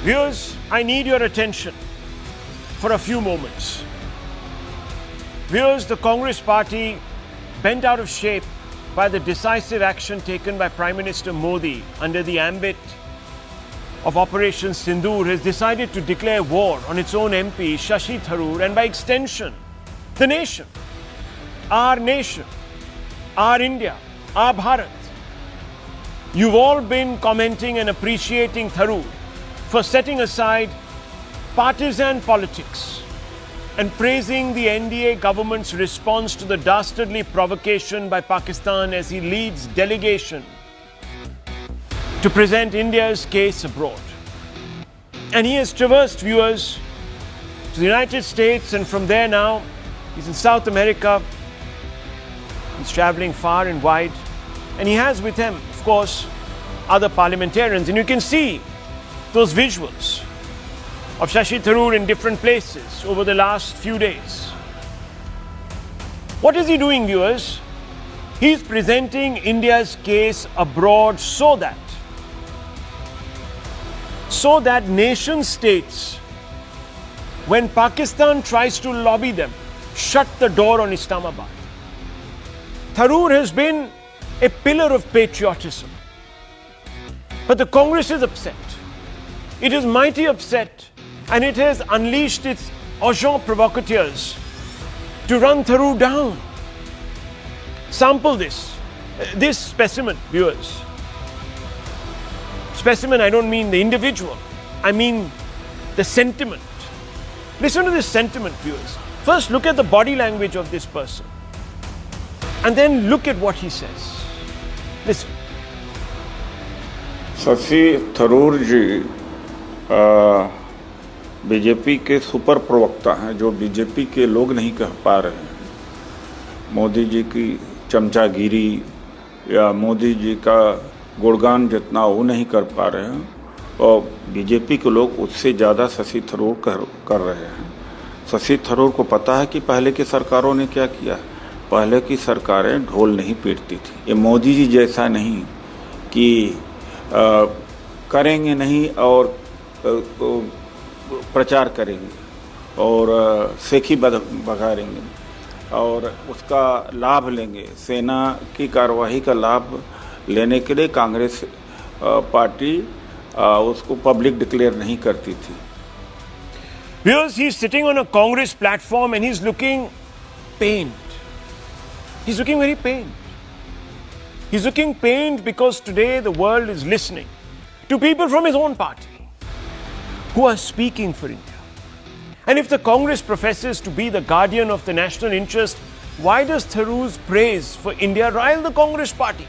Viewers, I need your attention for a few moments. Viewers, the Congress party, bent out of shape by the decisive action taken by Prime Minister Modi under the ambit of Operation Sindhoor, has decided to declare war on its own MP, Shashi Tharoor, and by extension, the nation, our India, our Bharat. You've all been commenting and appreciating Tharoor for setting aside partisan politics and praising the NDA government's response to the dastardly provocation by Pakistan as he leads delegation to present India's case abroad. And he has traversed, viewers, to the United States, and from there now he's in South America. He's traveling far and wide, and he has with him, of course, other parliamentarians, and you can see those visuals of Shashi Tharoor in different places over the last few days. What is he doing, viewers? He's presenting India's case abroad so that nation states, when Pakistan tries to lobby them, shut the door on Islamabad. Tharoor has been a pillar of patriotism. But the Congress is upset. It is mighty upset, and it has unleashed its agents provocateurs to run Tharoor down. Sample this specimen, viewers. Specimen, I don't mean the individual, I mean the sentiment. Listen to this sentiment, viewers. First, look at the body language of this person, and then look at what he says. Listen. Shashi Tharoor ji BJP के super प्रवक्ता हैं, जो BJP के लोग नहीं कह पा रहे हैं। मोदी जी की चमचागिरी या मोदी जी का गुणगान जितना वो नहीं कर पा रहे हैं, और बीजेपी के लोग उससे ज़्यादा शशि थरूर कर रहे हैं। शशि थरूर को पता है कि पहले की सरकारों ने क्या किया। पहले की सरकारें ढोल नहीं पीटती थी। ये मोदी जी जैसा नहीं कि करेंगे नहीं और प्रचार करेंगे और सेखी बघारेंगे और उसका लाभ लेंगे। सेना की कार्यवाही का लाभ लेने के लिए कांग्रेस पार्टी उसको पब्लिक डिक्लेयर नहीं करती थी। Viewers, he's sitting on a Congress platform and he's looking pained. He's looking very pained. He's looking pained because today the world is listening to people from his own party who are speaking for India. And if the Congress professes to be the guardian of the national interest, why does Tharoors Praise for India rile the Congress party?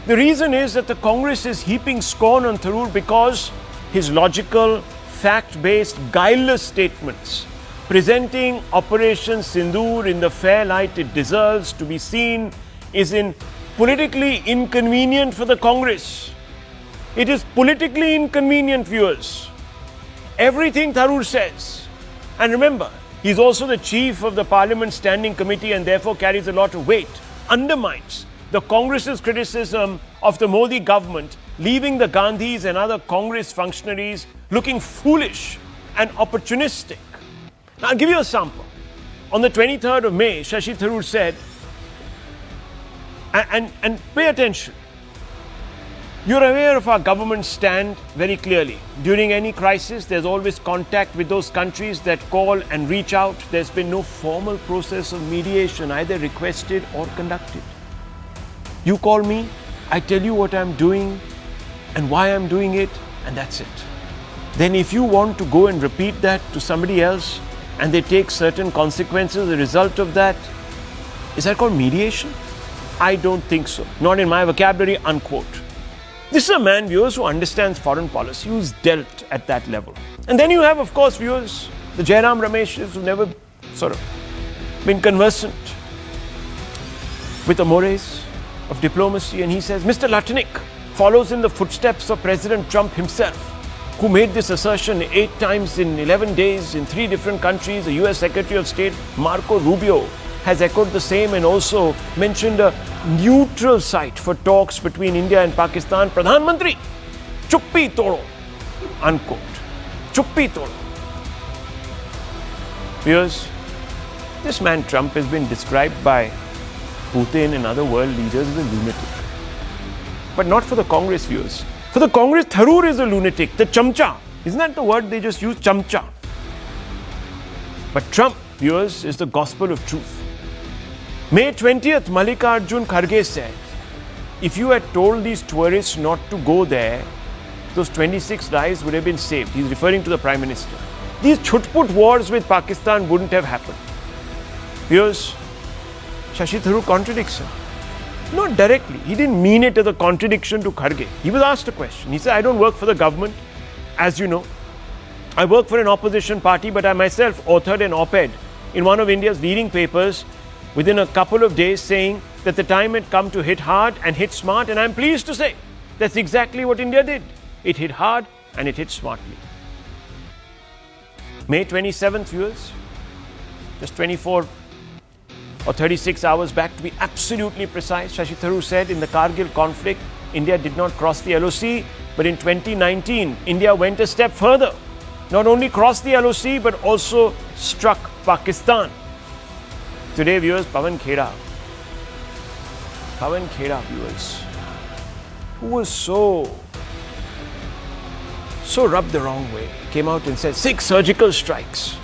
The reason is that the Congress is heaping scorn on Tharoor because his logical, fact-based, guileless statements presenting Operation Sindhoor in the fair light it deserves to be seen is politically inconvenient for the Congress. It is politically inconvenient, viewers. Everything Tharoor says, and remember, he's also the chief of the Parliament Standing Committee and therefore carries a lot of weight, undermines the Congress's criticism of the Modi government, leaving the Gandhis and other Congress functionaries looking foolish and opportunistic. Now, I'll give you a sample. On the 23rd of May, Shashi Tharoor said, and pay attention, you're aware of our government's stand very clearly. During any crisis, there's always contact with those countries that call and reach out. There's been no formal process of mediation, either requested or conducted. You call me, I tell you what I'm doing and why I'm doing it, and that's it. Then if you want to go and repeat that to somebody else and they take certain consequences as a result of that, is that called mediation? I don't think so. Not in my vocabulary, unquote. This is a man, viewers, who understands foreign policy, who's dealt at that level. And then you have, of course, viewers, the Jairam Ramesh's who've never sort of been conversant with the mores of diplomacy. And he says, Mr. Latnik follows in the footsteps of President Trump himself, who made this assertion 8 times in 11 days in 3 different countries. The US Secretary of State, Marco Rubio, has echoed the same and also mentioned a neutral site for talks between India and Pakistan. Pradhan Mantri, chuppi todo. Unquote. Chuppi todo. Because this man Trump has been described by Putin and other world leaders as a lunatic. But not for the Congress viewers. For the Congress, Tharoor is a lunatic, the chamcha. Isn't that the word they just use, chamcha? But Trump, viewers, is the gospel of truth. May 20th, Mallikarjun Kharge said, if you had told these tourists not to go there, those 26 lives would have been saved. He's referring to the Prime Minister. These chutput wars with Pakistan wouldn't have happened. Viewers, Shashi Tharoor contradicts him. Not directly. He didn't mean it as a contradiction to Kharge. He was asked a question. He said, I don't work for the government, as you know. I work for an opposition party, but I myself authored an op-ed in one of India's leading papers within a couple of days saying that the time had come to hit hard and hit smart, and I'm pleased to say that's exactly what India did. It hit hard and it hit smartly. May 27th, viewers, just 24 or 36 hours back to be absolutely precise, Shashi Tharoor said in the Kargil conflict, India did not cross the LOC, but in 2019, India went a step further. Not only crossed the LOC, but also struck Pakistan. Today, viewers, Pawan Khera, viewers, who was so rubbed the wrong way, came out and said 6 surgical strikes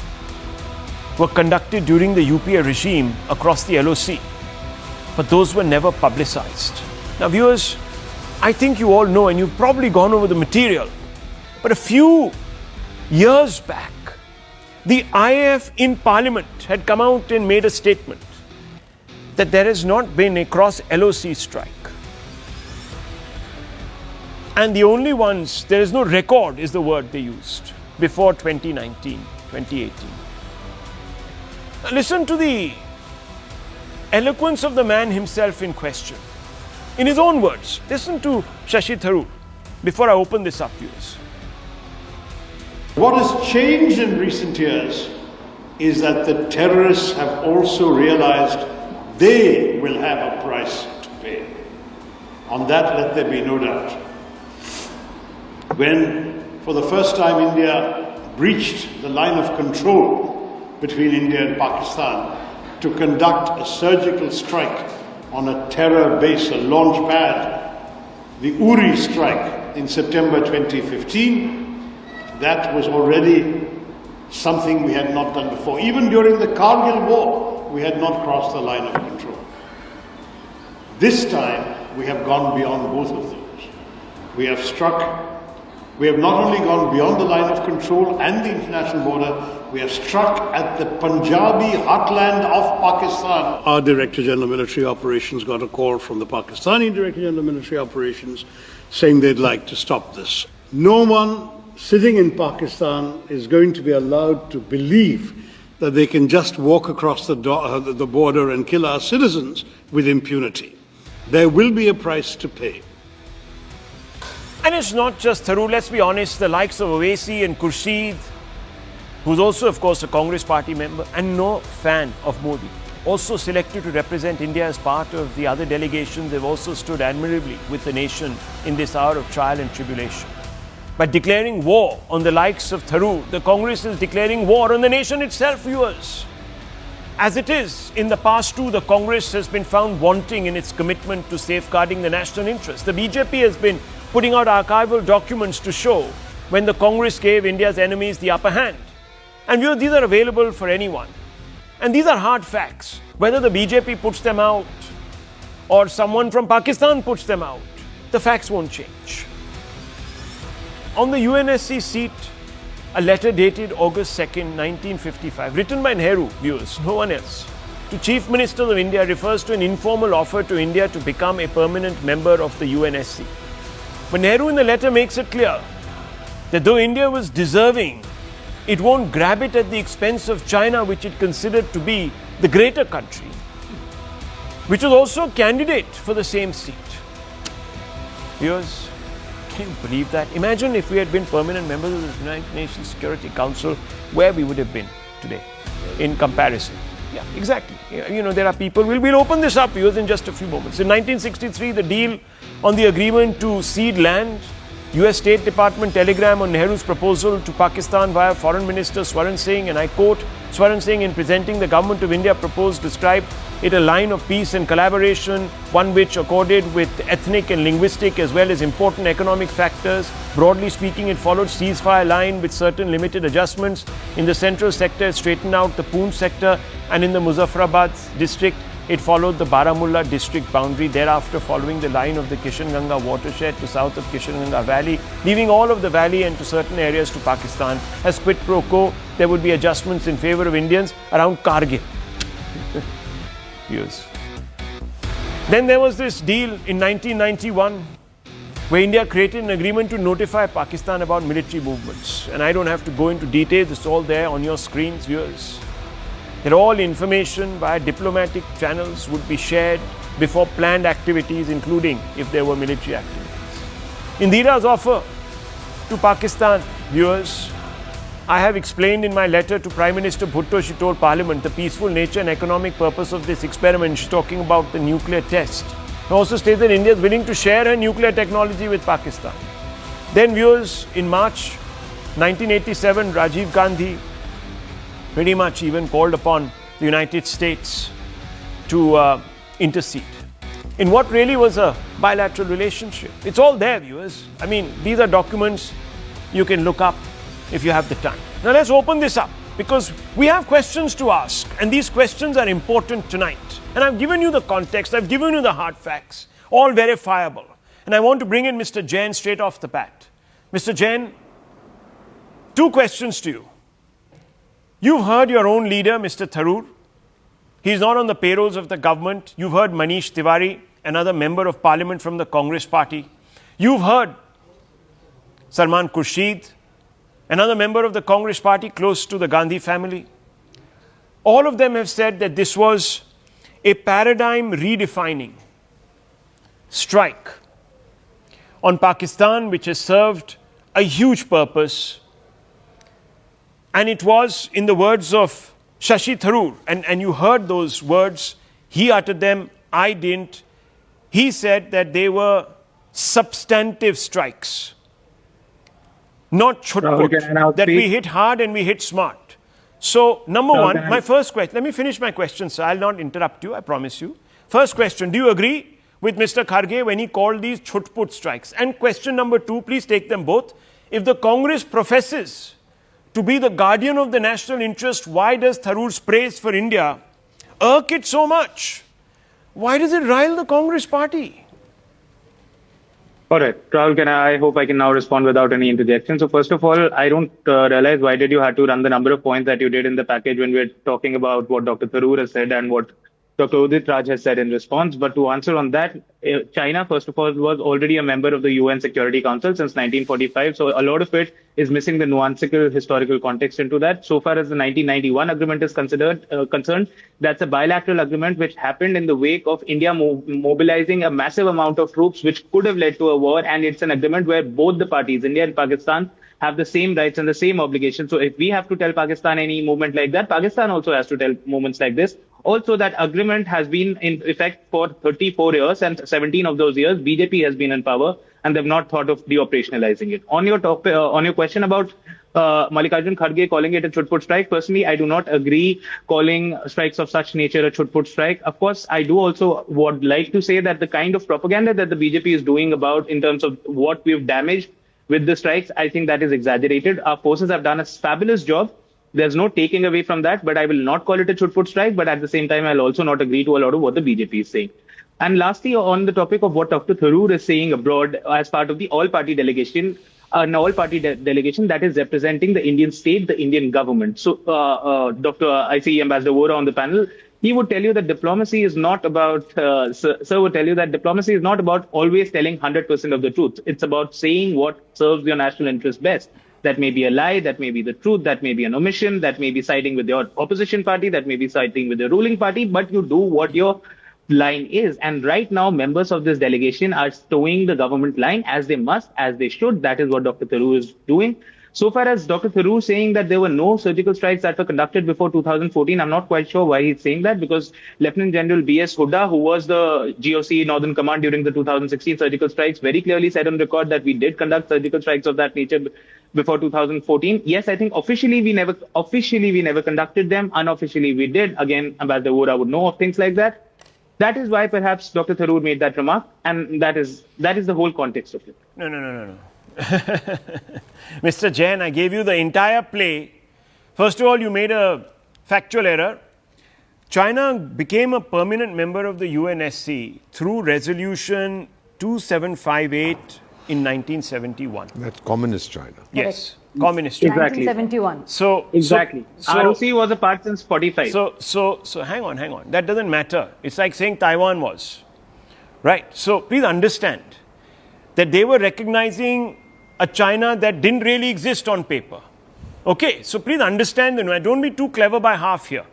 were conducted during the UPA regime across the LOC, but those were never publicized. Now, viewers, I think you all know, and you've probably gone over the material, but a few years back, the IF in Parliament had come out and made a statement that there has not been a cross-LOC strike. And the only ones, there is no record, is the word they used, before 2019, 2018. Now listen to the eloquence of the man himself in question. In his own words, listen to Shashi Tharoor before I open this up, viewers. What has changed in recent years is that the terrorists have also realized they will have a price to pay. On that, let there be no doubt. When, for the first time, India breached the line of control between India and Pakistan to conduct a surgical strike on a terror base, a launch pad, the Uri strike in September 2015, that was already something we had not done before. Even during the Kargil war, we had not crossed the line of control. This time, we have gone beyond both of those. We have not only gone beyond the line of control and the international border, we have struck at the Punjabi heartland of Pakistan. Our Director General of Military Operations got a call from the Pakistani Director General of Military Operations saying they'd like to stop this. No one sitting in Pakistan is going to be allowed to believe that they can just walk across the border and kill our citizens with impunity. There will be a price to pay. And it's not just Tharoor, let's be honest, the likes of Owaisi and Khurshid, who's also, of course, a Congress party member and no fan of Modi, also selected to represent India as part of the other delegations. They've also stood admirably with the nation in this hour of trial and tribulation. By declaring war on the likes of Tharoor, the Congress is declaring war on the nation itself, viewers. As it is, in the past too, the Congress has been found wanting in its commitment to safeguarding the national interest. The BJP has been putting out archival documents to show when the Congress gave India's enemies the upper hand. And viewers, these are available for anyone. And these are hard facts. Whether the BJP puts them out or someone from Pakistan puts them out, the facts won't change. On the UNSC seat, a letter dated August 2nd, 1955, written by Nehru, viewers, no one else, to Chief Minister of India, refers to an informal offer to India to become a permanent member of the UNSC. But Nehru in the letter makes it clear that though India was deserving, it won't grab it at the expense of China, which it considered to be the greater country, which was also a candidate for the same seat. Viewers, can you believe that? Imagine if we had been permanent members of the United Nations Security Council, where we would have been today in comparison. Yeah, exactly. You know, there are people, we'll open this up, viewers, in just a few moments. In 1963, the deal on the agreement to cede land US State Department telegram on Nehru's proposal to Pakistan via Foreign Minister Swaran Singh, and I quote, Swaran Singh, in presenting the government of India proposed, described it a line of peace and collaboration, one which accorded with ethnic and linguistic as well as important economic factors. Broadly speaking, it followed ceasefire line with certain limited adjustments. In the central sector, it straightened out the Poonch sector, and in the Muzaffarabad district, it followed the Baramulla district boundary, thereafter following the line of the Kishanganga watershed to south of Kishanganga Valley, leaving all of the valley and to certain areas to Pakistan. As quid pro quo, there would be adjustments in favor of Indians around Kargil. Yes. Then there was this deal in 1991 where India created an agreement to notify Pakistan about military movements. And I don't have to go into details, it's all there on your screens, viewers. That all information via diplomatic channels would be shared before planned activities, including if there were military activities. Indira's offer to Pakistan, viewers, I have explained in my letter to Prime Minister Bhutto. She told Parliament the peaceful nature and economic purpose of this experiment. She's talking about the nuclear test. She also stated that India is willing to share her nuclear technology with Pakistan. Then, viewers, in March 1987, Rajiv Gandhi pretty much even called upon the United States to intercede in what really was a bilateral relationship. It's all there, viewers. I mean, these are documents you can look up if you have the time. Now let's open this up because we have questions to ask, and these questions are important tonight. And I've given you the context, I've given you the hard facts, all verifiable. And I want to bring in Mr. Jain straight off the bat. Mr. Jain, two questions to you. You've heard your own leader, Mr. Tharoor. He's not on the payrolls of the government. You've heard Manish Tiwari, another member of parliament from the Congress party. You've heard Salman Khurshid, another member of the Congress party close to the Gandhi family. All of them have said that this was a paradigm redefining strike on Pakistan, which has served a huge purpose. And it was, in the words of Shashi Tharoor, and you heard those words, he uttered them, I didn't. He said that they were substantive strikes, not chutput, that we hit hard and we hit smart. So, number one, my first question, let me finish my question, sir. I'll not interrupt you, I promise you. First question, do you agree with Mr. Kharge when he called these chutput strikes? And question number two, please take them both. If the Congress professes to be the guardian of the national interest, why does Tharoors Praise for India irk it so much? Why does it rile the Congress party? All right, Rahul, I hope I can now respond without any interjection. So first of all, I don't realize why did you have to run the number of points that you did in the package when we're talking about what Dr. Tharoor has said and what Dr. Udit Raj has said in response. But to answer on that, China, first of all, was already a member of the UN Security Council since 1945. So a lot of it is missing the nuanceical historical context into that. So far as the 1991 agreement is concerned, that's a bilateral agreement which happened in the wake of India mobilizing a massive amount of troops, which could have led to a war. And it's an agreement where both the parties, India and Pakistan, have the same rights and the same obligations. So if we have to tell Pakistan any movement like that, Pakistan also has to tell movements like this. Also, that agreement has been in effect for 34 years, and 17 of those years, BJP has been in power, and they've not thought of deoperationalizing it. On your question about Mallikarjun Kharge calling it a chutput strike, personally, I do not agree calling strikes of such nature a chutput strike. Of course, I do also would like to say that the kind of propaganda that the BJP is doing about in terms of what we've damaged with the strikes, I think that is exaggerated. Our forces have done a fabulous job. There's no taking away from that, but I will not call it a chutput strike. But at the same time, I'll also not agree to a lot of what the BJP is saying. And lastly, on the topic of what Dr. Tharoor is saying abroad as part of the all-party delegation, an all-party delegation that is representing the Indian state, the Indian government. So, I see Ambassador Vora on the panel. He would tell you that diplomacy is not about, sir would tell you that diplomacy is not about always telling 100% of the truth. It's about saying what serves your national interest best. That may be a lie, that may be the truth, that may be an omission, that may be siding with your opposition party, that may be siding with the ruling party, but you do what your line is. And right now, members of this delegation are towing the government line as they must, as they should. That is what Dr. Tharoor is doing. So far as Dr. Tharoor saying that there were no surgical strikes that were conducted before 2014, I'm not quite sure why he's saying that, because Lieutenant General B.S. Hooda, who was the GOC Northern Command during the 2016 surgical strikes, very clearly said on record that we did conduct surgical strikes of that nature before 2014. Yes, I think officially we never conducted them. Unofficially we did. Again, Ambassador Vora would know of things like that. That is why perhaps Dr. Tharoor made that remark, and that is the whole context of it. No. Mr. Jain, I gave you the entire play. First of all, you made a factual error. China became a permanent member of the UNSC through Resolution 2758 in 1971. That's communist China. Yes, communist China. Exactly. 1971. Exactly. ROC was a part since 45. So hang on. That doesn't matter. It's like saying Taiwan was. Right. So please understand that they were recognizing a China that didn't really exist on paper. Okay. So please understand, don't be too clever by half here.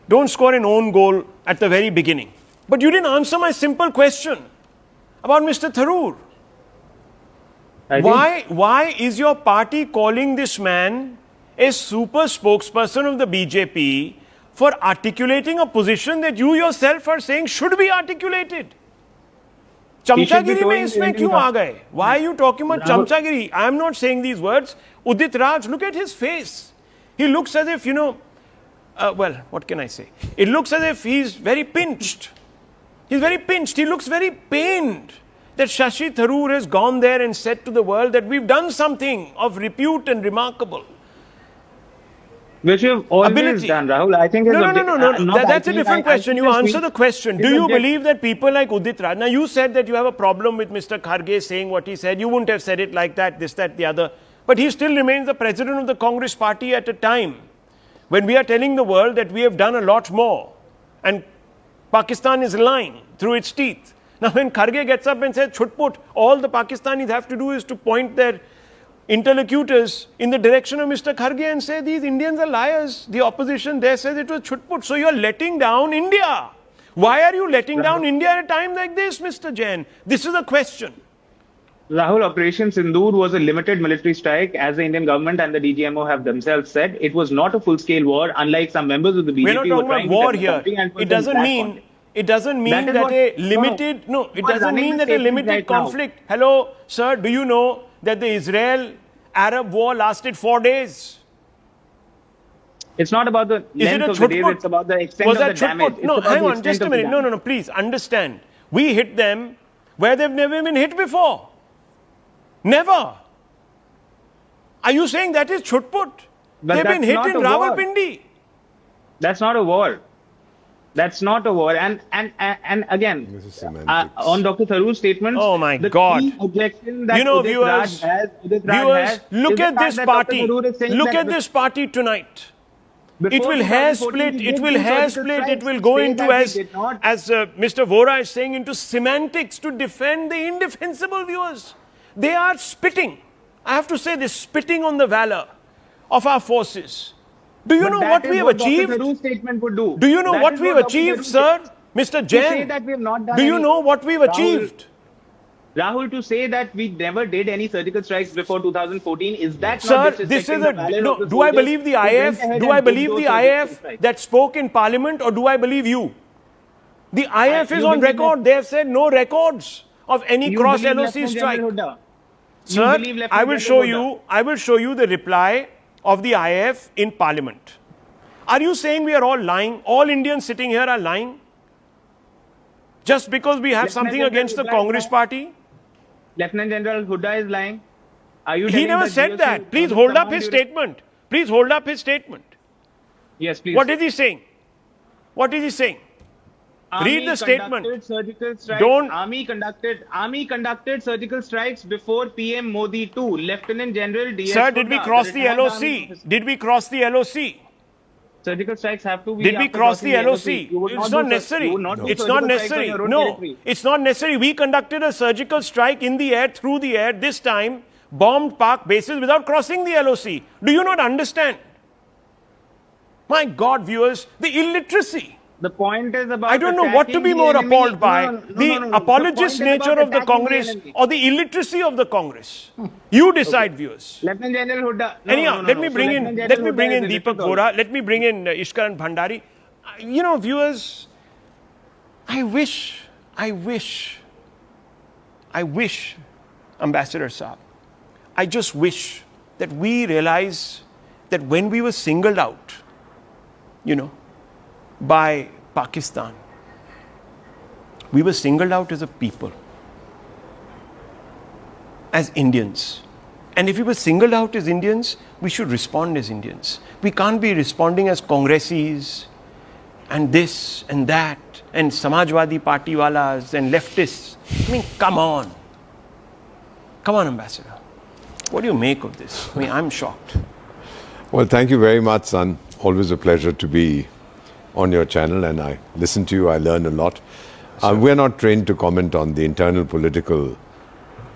Don't score an own goal at the very beginning. But you didn't answer my simple question about Mr. Tharoor. Why is your party calling this man a super spokesperson of the BJP for articulating a position that you yourself are saying should be articulated? Chamchagiri mein isme kyun aa gaye? Why are you talking about chamchagiri? I am not saying these words. Udit Raj, look at his face. He looks as if, well, what can I say? It looks as if he's very pinched. He's very pinched. He looks very pained that Shashi Tharoor has gone there and said to the world that we've done something of repute and remarkable. Which you've always done, Rahul. I think no. That's a different question. You answer the question. Do you believe that people like Udit Raj, now you said that you have a problem with Mr. Kharge saying what he said. You wouldn't have said it like that, this, that, the other. But he still remains the president of the Congress party at a time when we are telling the world that we have done a lot more. And Pakistan is lying through its teeth. Now when Kharge gets up and says, Chutput, all the Pakistanis have to do is to point their interlocutors in the direction of Mr. Kharge and say, these Indians are liars. The opposition there says it was Chutput. So you're letting down India. Why are you letting down India at a time like this, Mr. Jain? This is a question. Rahul, Operation Sindhoor was a limited military strike, as the Indian government and the DGMO have themselves said. It was not a full-scale war, unlike some members of the BJP. We're not talking about war here. It doesn't mean that a limited conflict. Hello, sir, do you know that the Israel-Arab war lasted 4 days? It's not about the length of the days, it's about the extent of the damage. No, hang on, just a minute. No, please, understand. We hit them where they've never been hit before. Never. Are you saying that is Chutput? They've been hit in Rawalpindi. That's not a war. That's not a war. And again, on Dr. Tharoor's statements, oh my God. Key objection that Udit Raj has, look at this party. Look at this party tonight. It will hair split. It will go into, as Mr. Vora is saying, into semantics to defend the indefensible, viewers. They are spitting. I have to say this, spitting on the valor of our forces. Do you know what we have achieved? Do you know what we've achieved, sir? Mr. Jain, do you know what we've achieved? Rahul, to say that we never did any surgical strikes before 2014, is that sir, not this is a... do I believe the IF? Do I believe the IF that spoke in Parliament, or do I believe you? The IF is on record. They have said no records of any cross-LOC strike. Sir, I will show you the reply of the IF in Parliament. Are you saying we are all lying? All Indians sitting here are lying? Just because we have something against the Congress party? Lieutenant General Hooda is lying. He never said that. Please hold up his statement. Please hold up his statement. Yes, please. What is he saying? What is he saying? Read the statement. Army conducted surgical strikes before PM Modi too. Lieutenant General D.S. Sir, did we cross the LOC? Did we cross the LOC? Surgical strikes have to be. Did we cross the LOC? It's not necessary. It's not necessary. No, it's not necessary. We conducted a surgical strike in the air, through the air, this time, bombed Pak bases without crossing the LOC. Do you not understand? My God, viewers, the illiteracy. The point is about I don't know what to be attacking more the enemy. appalled by, the apologist The point is nature about of the attacking Congress enemy. or the illiteracy of the Congress. You decide, viewers. Lieutenant General Huda. Anyhow, let me So bring Lieutenant in General Huda is Deepak illiterate also. Vora. Let me bring in Ishkaran Bhandari. Viewers, I wish, Ambassador Saab, I just wish that we realize that when we were singled out, by Pakistan, we were singled out as a people, as Indians. And if we were singled out as Indians, we should respond as Indians. We can't be responding as Congressis and this and that and Samajwadi Party walas and leftists. I mean, come on. Come on, Ambassador. What do you make of this? I mean, I'm shocked. Well, thank you very much, son. Always a pleasure to be on your channel, and I listen to you, I learn a lot. We're not trained to comment on the internal political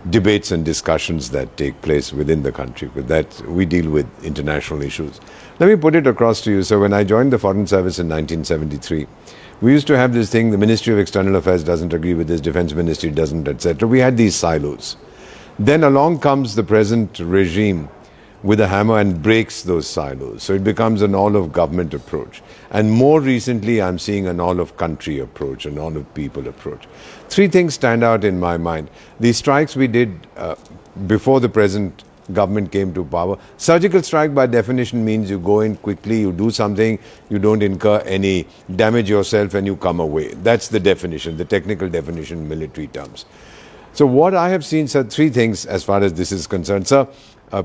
debates and discussions that take place within the country, but that we deal with international issues. Let me put it across to you. So when I joined the Foreign Service in 1973, we used to have this thing, the Ministry of External Affairs doesn't agree with this, Defense Ministry doesn't, etc. We had these silos. Then along comes the present regime with a hammer and breaks those silos. So it becomes an all-of-government approach. And more recently, I'm seeing an all-of-country approach, an all-of-people approach. Three things stand out in my mind. The strikes we did before the present government came to power. Surgical strike by definition means you go in quickly, you do something, you don't incur any damage yourself and you come away. That's the definition, the technical definition in military terms. So what I have seen, sir, three things as far as this is concerned. Sir,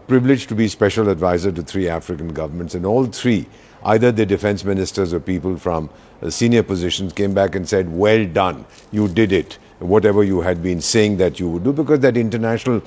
privileged to be special advisor to three African governments, and all three, either the defense ministers or people from senior positions came back and said, well done, you did it, whatever you had been saying that you would do, because that international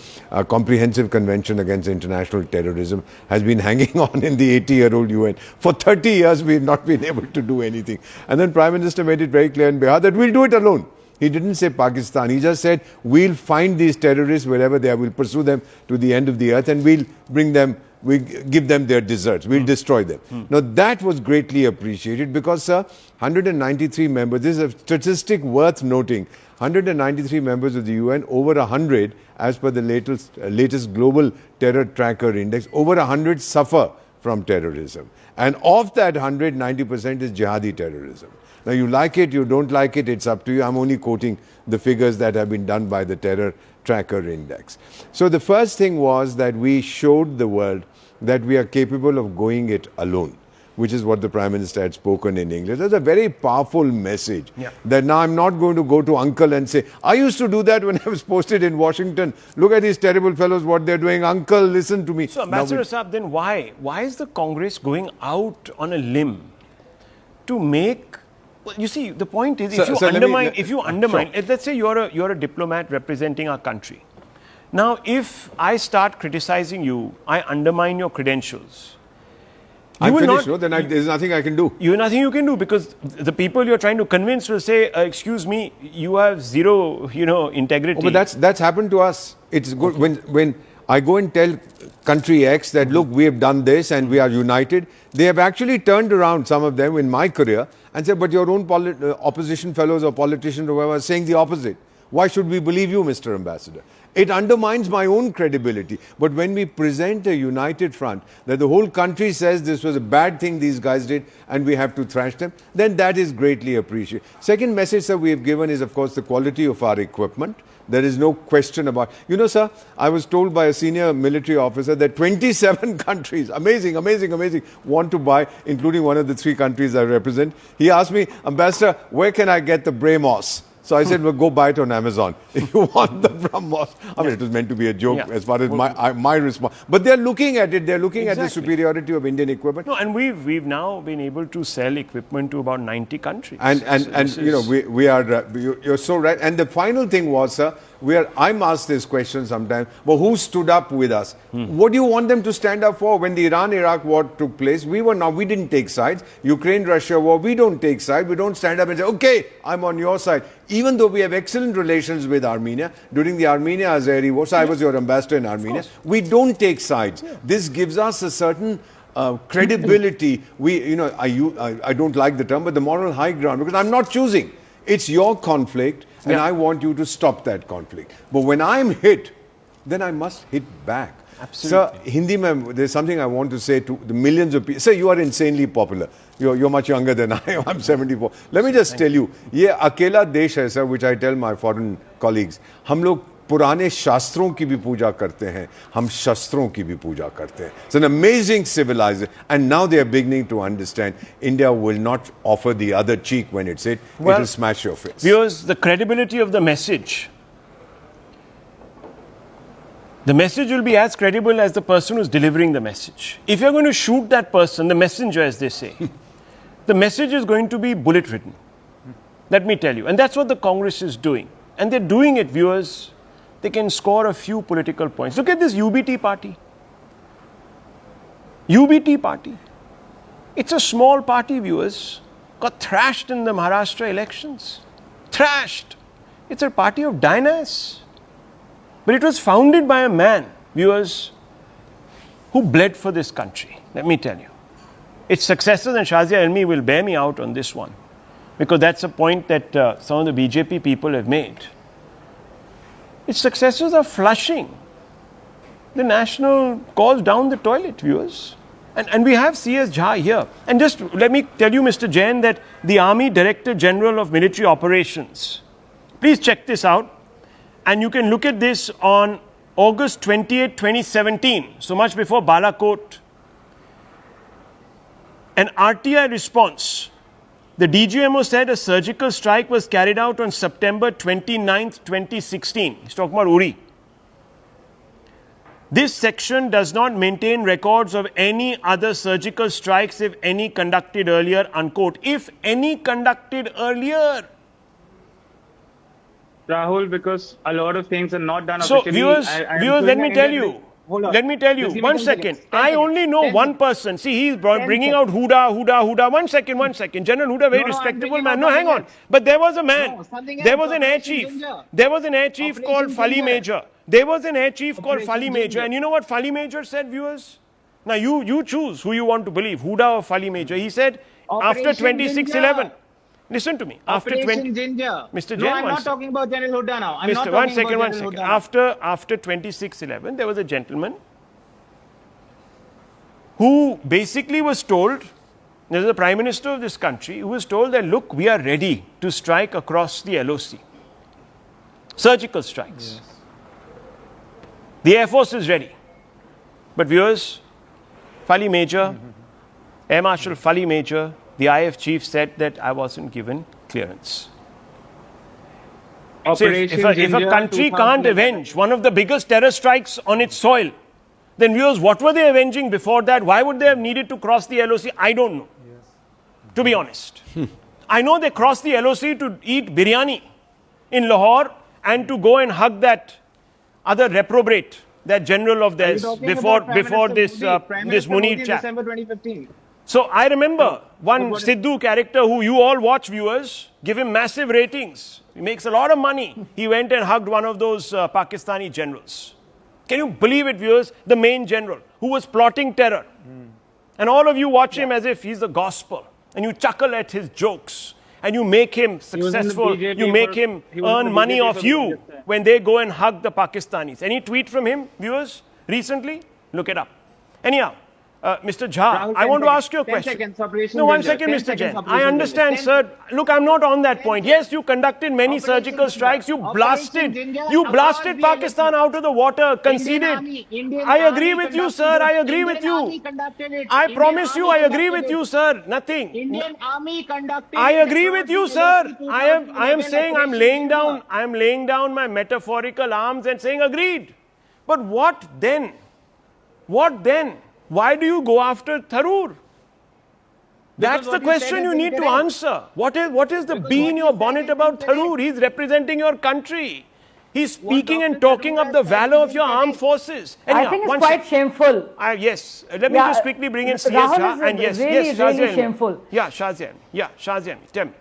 comprehensive convention against international terrorism has been hanging on in the 80-year-old UN. For 30 years, we've not been able to do anything. And then Prime Minister made it very clear in Bihar that we'll do it alone. He didn't say Pakistan. He just said, we'll find these terrorists wherever they are. We'll pursue them to the end of the earth and we'll bring them, we give them their deserts. We'll destroy them. Now, that was greatly appreciated because, sir, 193 members, this is a statistic worth noting. 193 members of the UN, over 100, as per the latest global terror tracker index, over 100 suffer from terrorism. And of that 100, 90% is jihadi terrorism. Now, you like it, you don't like it, it's up to you. I'm only quoting the figures that have been done by the Terror Tracker Index. So the first thing was that we showed the world that we are capable of going it alone, which is what the Prime Minister had spoken in English. That's a very powerful message. Yeah. That now I'm not going to go to uncle and say, I used to do that when I was posted in Washington. Look at these terrible fellows, what they're doing. Uncle, listen to me. So, Ambassador Saab, then why is the Congress going out on a limb to make... Well, you see, the point is, if you undermine, let's say you're a diplomat representing our country. Now, if I start criticizing you, I undermine your credentials. I'm finished, no? Then there's nothing I can do. You nothing you can do because the people you're trying to convince will say, excuse me, you have zero, integrity. Oh, but that's happened to us. It's good when I go and tell country X that, look, we have done this and we are united. They have actually turned around, some of them, in my career, and said, but your own opposition fellows or politicians or whoever are saying the opposite. Why should we believe you, Mr. Ambassador? It undermines my own credibility. But when we present a united front, that the whole country says this was a bad thing these guys did and we have to thrash them, then that is greatly appreciated. Second message that we have given is, of course, the quality of our equipment. There is no question about... sir, I was told by a senior military officer that 27 countries, amazing, want to buy, including one of the three countries I represent. He asked me, Ambassador, where can I get the BrahMos? So I said, well, go buy it on Amazon if you want the BrahMos. I mean, it was meant to be a joke as far as my response. But they're looking at it. They're looking at the superiority of Indian equipment. No, and we've now been able to sell equipment to about 90 countries. We are, you're so right. And the final thing was, sir, I'm asked this question sometimes, well, who stood up with us? What do you want them to stand up for? When the Iran-Iraq war took place, we didn't take sides. Ukraine-Russia war, we don't take sides. We don't stand up and say, okay, I'm on your side. Even though we have excellent relations with Armenia, during the Armenia-Azeri war, so I was your ambassador in Armenia, we don't take sides. This gives us a certain credibility. I don't like the term, but the moral high ground, because I'm not choosing. It's your conflict, and I want you to stop that conflict. But when I'm hit, then I must hit back. Absolutely. Sir, Hindi mein, there's something I want to say to the millions of people. Sir, you are insanely popular. You're much younger than I am. I'm 74. Let me just tell you, ये अकेला देश है, sir, which I tell my foreign colleagues. हम लोग पुराने शास्त्रों की भी पूजा करते हैं, हम शस्त्रों की भी पूजा करते हैं. It's an amazing civilization, and now they are beginning to understand India will not offer the other cheek when it's hit. It will smash your face. Viewers, the credibility of the message will be as credible as the person who's delivering the message. If you're going to shoot that person, the messenger, as they say, the message is going to be bullet ridden. Let me tell you. And that's what the Congress is doing. And they're doing it, viewers. They can score a few political points. Look at this UBT party. UBT party. It's a small party, viewers. Got thrashed in the Maharashtra elections. Thrashed. It's a party of dynasts. But it was founded by a man, viewers, who bled for this country. Let me tell you. Its successors, and Shazia Elmi will bear me out on this one, because that's a point that some of the BJP people have made. Its successors are flushing the national cause down the toilet, viewers. And we have CS Jha here. And just let me tell you, Mr. Jain, that the Army Director General of Military Operations, please check this out. And you can look at this on August 28, 2017, so much before Balakot. An RTI response. The DGMO said a surgical strike was carried out on September 29, 2016. He's talking about Uri. This section does not maintain records of any other surgical strikes, if any, conducted earlier, unquote. If any conducted earlier. Rahul, because a lot of things are not done so officially. Viewers, let me tell you. Let me tell you, 1 second. I only know one person. See, he's bringing out Huda. 1 second. General Huda, very respectable man. No, hang on. But there was a man. There was an air chief. There was an air chief called Folly Major. There was an air chief called Folly Major. And you know what Folly Major said, viewers? Now, you choose who you want to believe, Huda or Folly Major. He said, after 2611. Listen to me. After Ginger. Mr. Jain, no, I'm not talking about General Huda now. I'm not one talking second. about General Huda. After 2611, there was a gentleman who basically was told, there was the Prime Minister of this country, who was told that, look, we are ready to strike across the LOC. Surgical strikes. Yes. The Air Force is ready. But viewers, Folly Major, Air Marshal Folly Major, the IF chief said that I wasn't given clearance. So if a country can't avenge one of the biggest terror strikes on its soil, then viewers, what were they avenging before that? Why would they have needed to cross the LOC? I don't know, to be honest. I know they crossed the LOC to eat biryani in Lahore and to go and hug that other reprobate, that general of theirs, before this Munir chap. December 2015. So I remember one Sidhu character who you all watch, viewers, give him massive ratings. He makes a lot of money. He went and hugged one of those Pakistani generals. Can you believe it, viewers? The main general who was plotting terror. And all of you watch him as if he's the gospel. And you chuckle at his jokes. And you make him successful. You make him earn money off you when they go and hug the Pakistanis. Any tweet from him, viewers, recently? Look it up. Anyhow. Mr. Jha, I want to ask you a question. No, 1 second, Mr. Jain. I understand, sir. Look, I'm not on that point. Yes, you conducted many surgical strikes. You blasted Pakistan out of the water, conceded. I agree with you, sir. I agree with you. I promise you, I agree with you, sir. Nothing. Indian Army conducted. I agree with you, sir. I am saying I'm laying down my metaphorical arms and saying agreed. But what then? What then? Why do you go after Tharoor? That's the question you need to answer. What is the bee in your bonnet about Tharoor? He's representing your country. He's speaking and talking up the valor of your armed forces. I think it's quite shameful. Yes. Let me just quickly bring in CS Jha. And yes, really shameful. Yeah, Shazia. Tell me.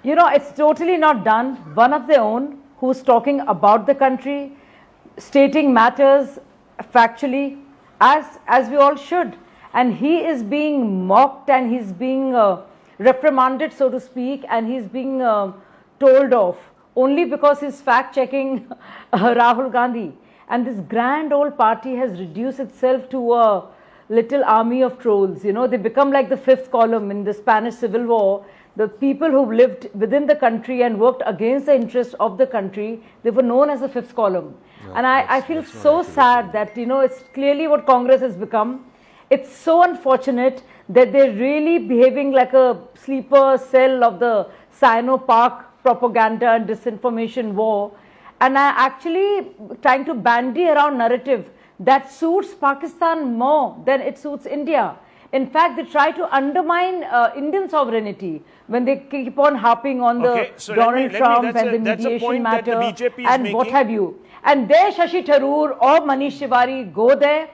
You know, it's totally not done. One of their own who's talking about the country, stating matters factually, as we all should. And he is being mocked and he's being reprimanded, so to speak, and he's being told off only because he's fact-checking Rahul Gandhi. And this grand old party has reduced itself to a little army of trolls. You know, they become like the fifth column in the Spanish Civil War. The people who lived within the country and worked against the interests of the country, they were known as the fifth column. And I feel so sad that, you know, it's clearly what Congress has become. It's so unfortunate that they're really behaving like a sleeper cell of the Sino-Pak propaganda and disinformation war, and are actually trying to bandy around narrative that suits Pakistan more than it suits India. In fact, they try to undermine Indian sovereignty when they keep on harping on the Donald Trump and the mediation matter and what have you. And there Shashi Tharoor or Manish Tiwari go there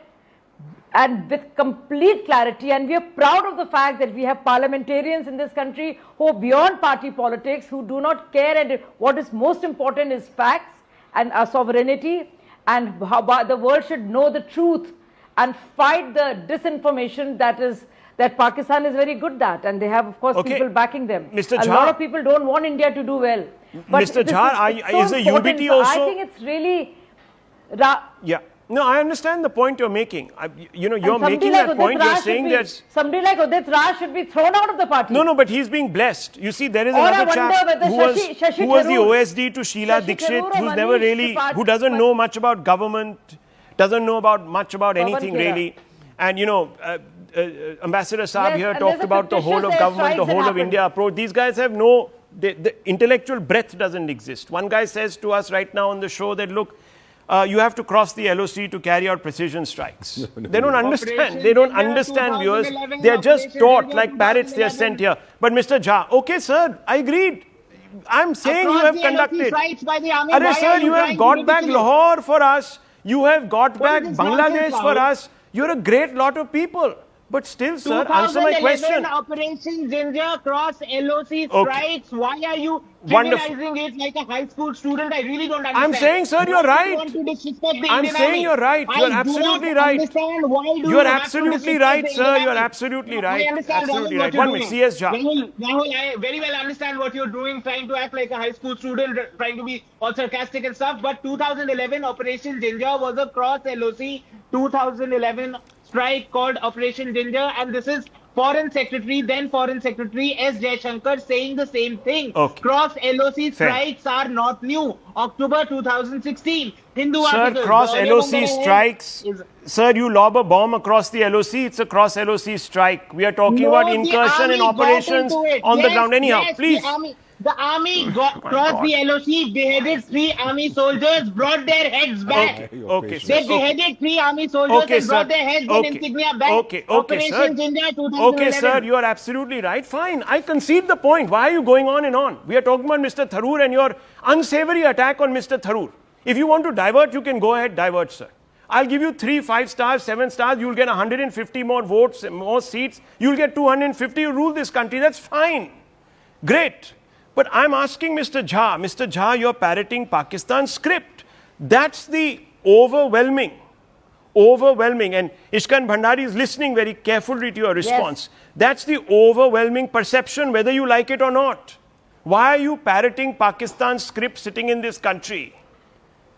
and with complete clarity, and we are proud of the fact that we have parliamentarians in this country who are beyond party politics, who do not care, and what is most important is facts and our sovereignty, and how the world should know the truth and fight the disinformation that Pakistan is very good at, and they have, of course, people backing them. Mr. A lot of people don't want India to do well. But Mr. Jha, is the UBT so also? I think it's really... Yeah. No, I understand the point you're making. You know, you're making that point. You're saying that somebody like Udit Raj should be thrown out of the party. No, but he's being blessed. You see, there is another chap who was the OSD to Sheila Dikshit, who's never really, who doesn't know much about government, doesn't know much about anything really. And you know, Ambassador Saab here talked about the whole of government, the whole of India approach. These guys have no, the intellectual breadth doesn't exist. One guy says to us right now on the show that, look, you have to cross the LOC to carry out precision strikes. They don't understand. They don't understand, viewers. They are just taught like parrots. They are sent here. But Mr. Jha, okay, sir, I agreed. I'm saying you have conducted. Arre, sir, you have got back Lahore for us. You have got back Bangladesh for us. You're a great lot of people. But still, sir, answer my question. Operation Sindhoor cross LOC strikes. Why are you criminalizing it like a high school student? I really don't understand. I'm saying, sir, you're right. I'm saying you're right. You're absolutely right. You're absolutely right, sir. You're absolutely right. I understand absolutely what right. you're 1 minute, CS Jha. Rahul, I very well understand what you're doing, trying to act like a high school student, trying to be all sarcastic and stuff. But 2011 Operation Sindhoor was a cross LOC 2011 strike called Operation Sindhoor, and this is then Foreign Secretary S. Jaishankar saying the same thing. Okay. Cross LOC strikes are not new. October 2016. Hindu Sir, article. cross LOC strikes. Sir, you lob a bomb across the LOC. It's a cross LOC strike. We are talking about incursion and operations on the ground. Anyhow, please. The army crossed the LOC, beheaded 3 army soldiers, brought their heads back. Okay, sir. They beheaded 3 army soldiers and brought their heads and insignia back. Operation Sindhoor 2011. Okay, sir, you are absolutely right. Fine, I concede the point. Why are you going on and on? We are talking about Mr. Tharoor and your unsavory attack on Mr. Tharoor. If you want to divert, you can go ahead, divert, sir. I'll give you 3, 5 stars, 7 stars. You'll get 150 more votes, more seats. You'll get 250. You rule this country. That's fine. Great. But I'm asking Mr. Jha, you're parroting Pakistan's script. That's the overwhelming, and Ishkan Bhandari is listening very carefully to your response. Yes. That's the overwhelming perception, whether you like it or not. Why are you parroting Pakistan's script sitting in this country?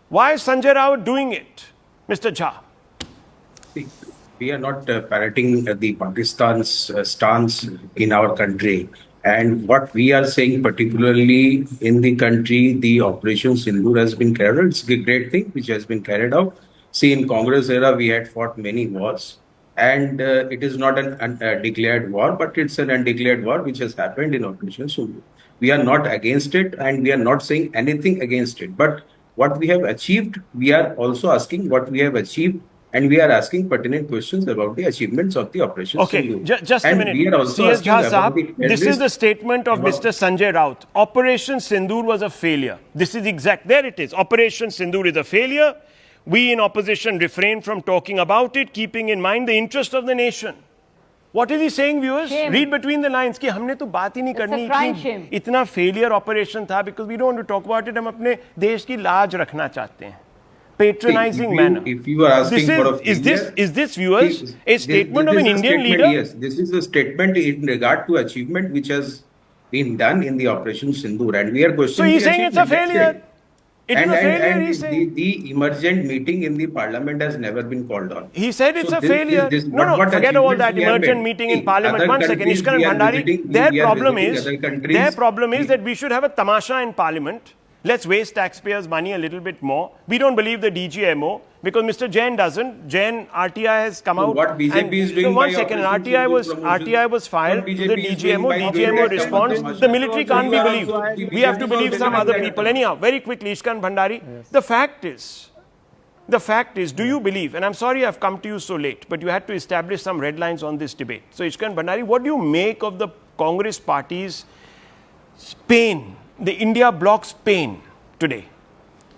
Why is Sanjay Rao doing it, Mr. Jha? We are not parroting the Pakistan's stance in our country. And what we are saying, particularly in the country, the Operation Sindhoor has been carried out. It's a great thing which has been carried out. See, in Congress era, we had fought many wars. And it is not an undeclared war, but it's an undeclared war which has happened in Operation Sindhoor. We are not against it, and we are not saying anything against it. But what we have achieved, we are also asking what we have achieved. And we are asking pertinent questions about the achievements of the Operation Sindhoor. Just a minute. We are also CS Jha Saab, this is the statement of Mr. Sanjay Raut. Operation Sindhoor was a failure. This is exact. There it is. Operation Sindhoor is a failure. We in opposition refrain from talking about it, keeping in mind the interest of the nation. What is he saying, viewers? Shame. Read between the lines. कि हमने तो बात ही नहीं करनी थी. इतना failure operation था because we don't want to talk about it. हम अपने देश की लाज रखना चाहते हैं. patronizing if manner. If you are asking for a failure, is this viewers a statement of an Indian leader? Yes, this is a statement in regard to achievement which has been done in the Operation Sindhoor, and we are questioning. So he's saying it's a failure. It is a failure, he's saying. The emergent meeting in the parliament has never been called on. He said it's a failure. No, forget about that emergent meeting in parliament. One second, Ishkaran Bhandari, their problem is that we should have a tamasha in parliament. Let's waste taxpayers' money a little bit more. We don't believe the DGMO because Mr. Jain doesn't. Jain, RTI has come out. What BJP is doing one second, RTI was filed. The DGMO response. The military can't be believed. We have to believe some other people. Anyhow, very quickly, Ishkaran Bhandari. Yes. The fact is, do you believe, and I'm sorry I've come to you so late, but you had to establish some red lines on this debate. So Ishkaran Bhandari, what do you make of the Congress party's pain, the India bloc's pain today?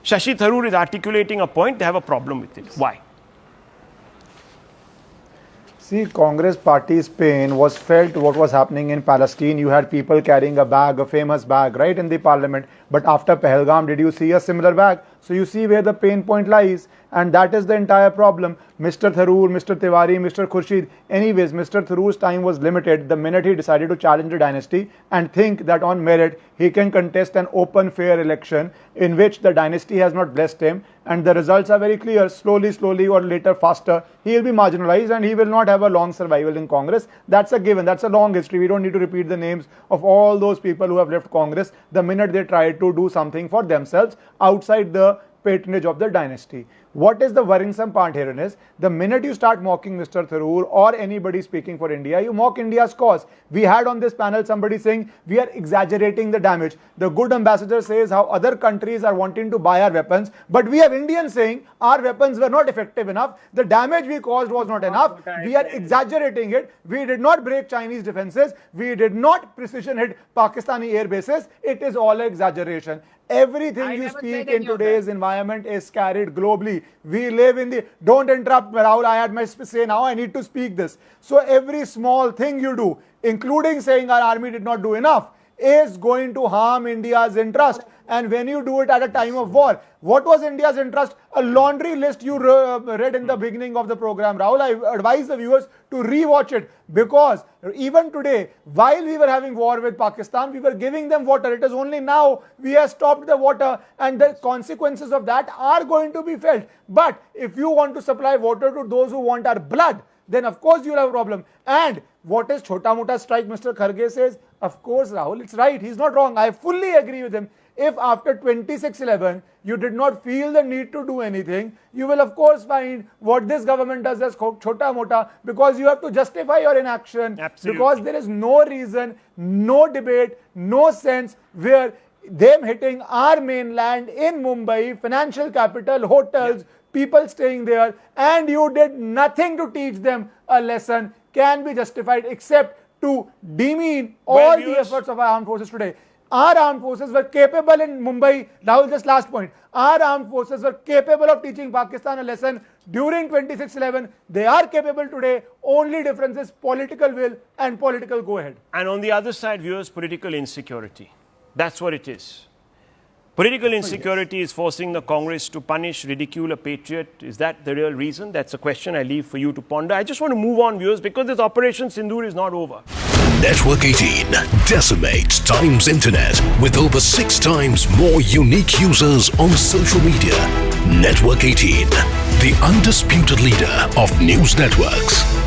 Shashi Tharoor is articulating a point, they have a problem with it. Why? See, Congress party's pain was felt what was happening in Palestine. You had people carrying a bag, a famous bag, right, in the parliament. But after Pahalgam, did you see a similar bag? So you see where the pain point lies. And that is the entire problem. Mr. Tharoor, Mr. Tiwari, Mr. Khurshid. Anyways, Mr. Tharoor's time was limited the minute he decided to challenge the dynasty and think that on merit he can contest an open, fair election in which the dynasty has not blessed him. And the results are very clear. Slowly or later faster, he will be marginalized and he will not have a long survival in Congress. That's a given. That's a long history. We don't need to repeat the names of all those people who have left Congress the minute they tried to do something for themselves outside the patronage of the dynasty. What is the worrisome part here is, the minute you start mocking Mr. Tharoor or anybody speaking for India, you mock India's cause. We had on this panel somebody saying we are exaggerating the damage. The good ambassador says how other countries are wanting to buy our weapons, but we have Indians saying our weapons were not effective enough. The damage we caused was not enough. We are exaggerating it. We did not break Chinese defenses. We did not precision hit Pakistani air bases. It is all exaggeration. Everything you speak in today's environment is carried globally. We live in the... Don't interrupt, Rahul. I had my say now. I need to speak this. So every small thing you do, including saying our army did not do enough, is going to harm India's interest. And when you do it at a time of war, what was India's interest? A laundry list you read in the beginning of the program, Rahul. I advise the viewers to rewatch it, because even today, while we were having war with Pakistan, we were giving them water. It is only now we have stopped the water, and the consequences of that are going to be felt. But if you want to supply water to those who want our blood, then of course you'll have a problem. And what is Chota Mota strike, Mr. Kharge says? Of course, Rahul, it's right. He's not wrong. I fully agree with him. If after 26/11 you did not feel the need to do anything, you will of course find what this government does as Chota Mota, because you have to justify your inaction. Absolutely. Because there is no reason, no debate, no sense where them hitting our mainland in Mumbai, financial capital, hotels, people staying there, and you did nothing to teach them a lesson, can be justified except to demean all the efforts of our armed forces today. Our armed forces were capable in Mumbai. Rahul, just last point. Our armed forces were capable of teaching Pakistan a lesson during 26/11. They are capable today. Only difference is political will and political go-ahead. And on the other side, viewers, political insecurity. That's what it is. Political insecurity is forcing the Congress to punish, ridicule a patriot. Is that the real reason? That's a question I leave for you to ponder. I just want to move on, viewers, because this Operation Sindhoor is not over. Network 18 decimates Times Internet with over 6 times more unique users on social media. Network 18, the undisputed leader of news networks.